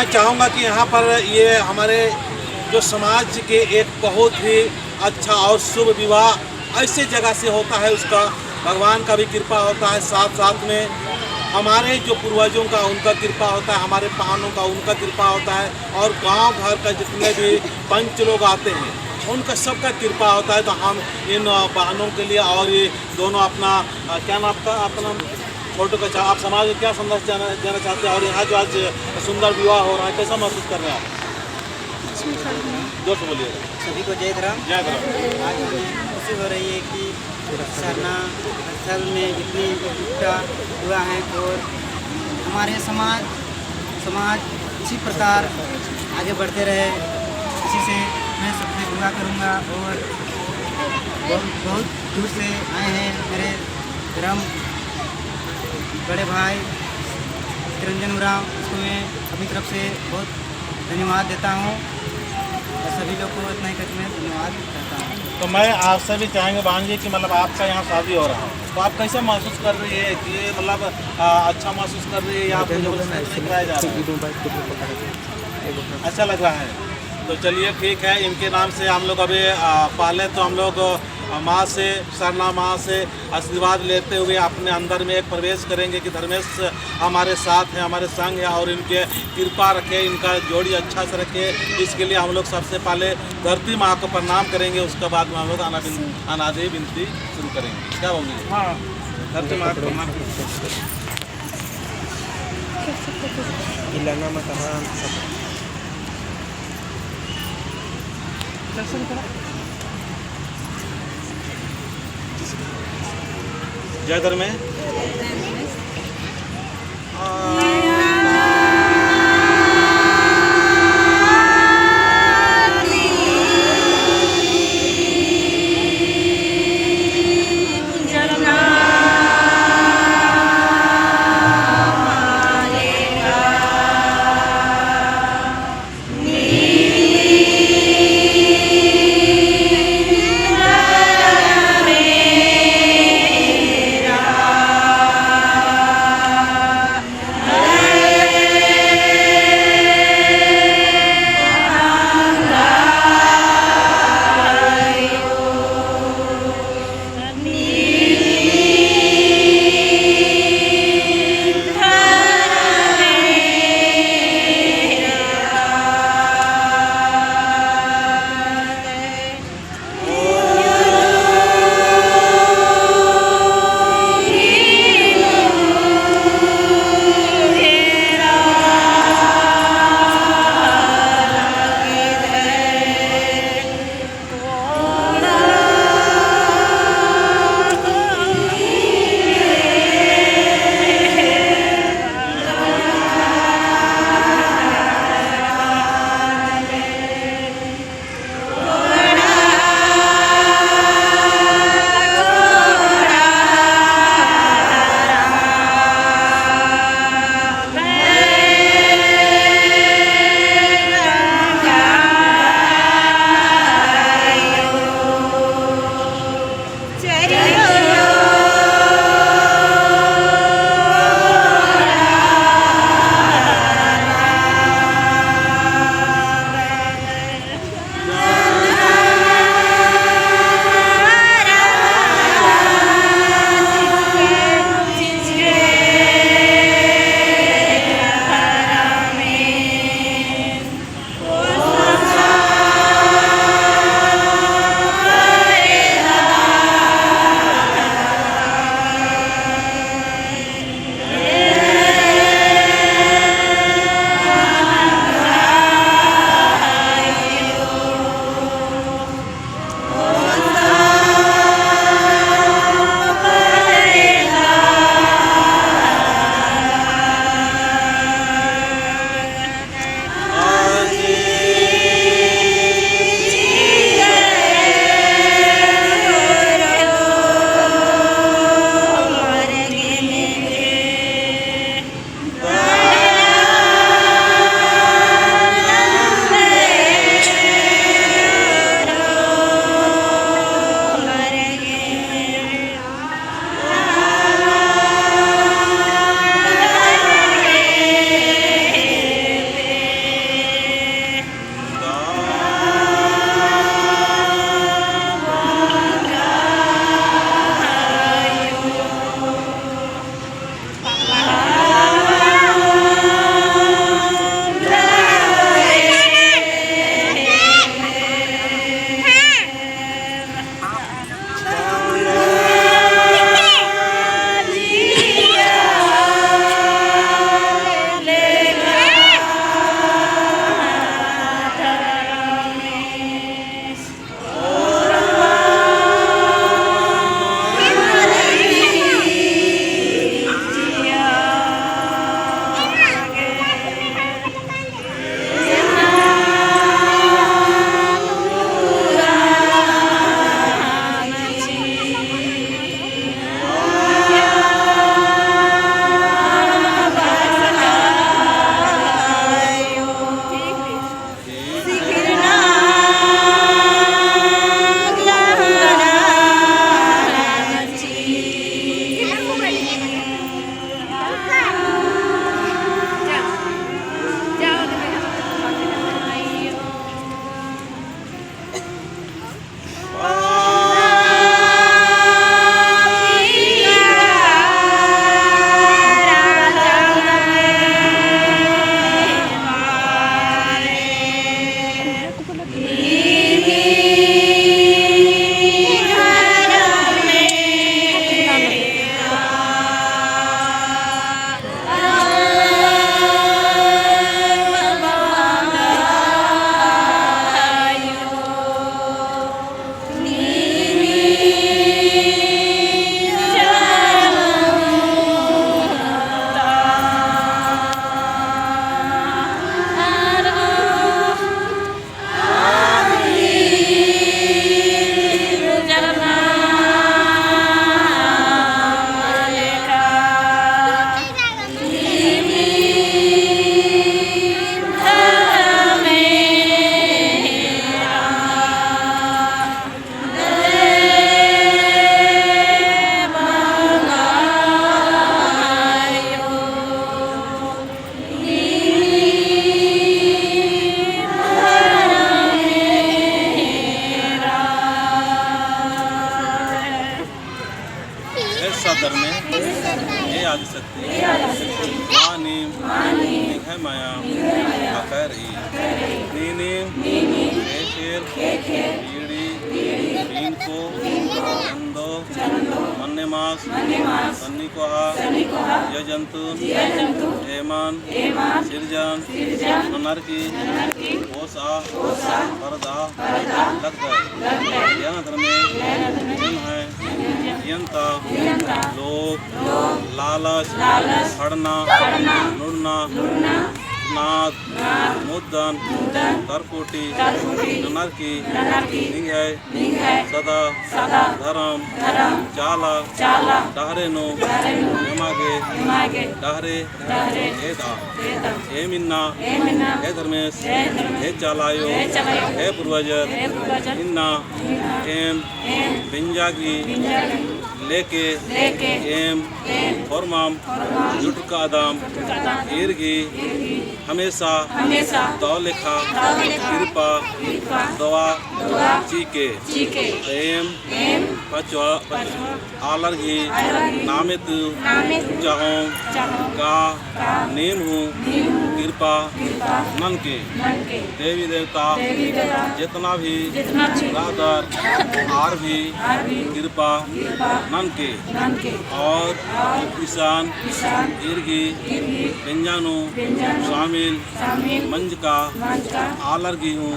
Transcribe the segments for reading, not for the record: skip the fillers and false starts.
मैं चाहूँगा कि यहाँ पर ये हमारे जो समाज के एक बहुत ही अच्छा और शुभ विवाह ऐसे जगह से होता है, उसका भगवान का भी कृपा होता है, साथ साथ में हमारे जो पूर्वजों का उनका कृपा होता है, हमारे पाहुनों का उनका कृपा होता है, और गांव घर का जितने भी पंच लोग आते हैं उनका सबका कृपा होता है। तो हम इन बहनों के लिए और ये दोनों अपना क्या नाम का अपना फोटो का आप समाज को क्या संदेश देना चाहते हैं, और यहाँ जो आज सुंदर विवाह हो रहा है कैसा महसूस कर रहे हैं आप? जोर से बोलिए। सभी को जय धर्म। जय धर्म। आज हमें खुशी हो रही है कि सरना स्थल में इतनी एकजुटता हुआ है, और हमारे समाज इसी प्रकार आगे बढ़ते रहे। इसी से मैं सबसे दुआ करूँगा। और बहुत दूर से आए हैं मेरे धर्म बड़े भाई निरंजन उरांव, उसको मैं अपनी तरफ से बहुत धन्यवाद देता हूँ, और सभी लोग को इतना ही करके मैं धन्यवाद देता हूँ। तो मैं आपसे भी चाहेंगे बहन जी कि मतलब आपका यहाँ शादी हो रहा है, तो आप कैसे महसूस कर रही है कि ये मतलब अच्छा महसूस कर रही है या आपको जबरदस्ती कराया जा रहा है? अच्छा लग रहा है। तो चलिए ठीक है, इनके नाम से हम लोग अभी पहले तो हम लोग माँ से सरना माँ से आशीर्वाद लेते हुए अपने अंदर में एक प्रवेश करेंगे कि धर्मेश हमारे साथ है, हमारे संग है, और इनके कृपा रखे, इनका जोड़ी अच्छा से रखे। इसके लिए हम लोग सबसे पहले धरती माँ को प्रणाम करेंगे, उसके बाद में हम लोग अनादि विनती शुरू करेंगे। क्या बोलेंगे? हाँ, धरती माँ को प्रणाम जय धर्म। ऐसा धर्म हे आदिशक्ति मानीम निघय माया अकरी नीनीम केशेर बीड़ी इनको चंदो मन्नेमास सन्निकोहा यजंतु हेमान सिरजन ननरकी ओसा परदा लग गए यह धर्म है यंता लोक लालच हड़ना नुड़ना नाद मुद्दन तरकोटी ननरकी निंगय सदा धर्म चाला डहरेनो यमागे डहरे एदा एमिन्ना हे धर्मेश हे चालायो हे पूर्वजर इन्ना एम बिंजागी लेके एम फॉर्माम जुटकादाम इर्गी हमेशा दौलेखा कृपा दवा चीके एम पचवा आलर्गी नामित जहों का नेम हूँ कृपा मन के देवी देवता जितना भी राधर आर भी कृपा मन के और ईशान इर्गी व्यंजनों शामिल मंज का आलर्गी हूँ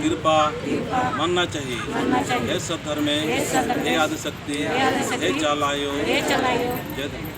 कृपा मानना चाहिए हे सब धर्म हे आदिशक्ति हे चालायो जय धर्म।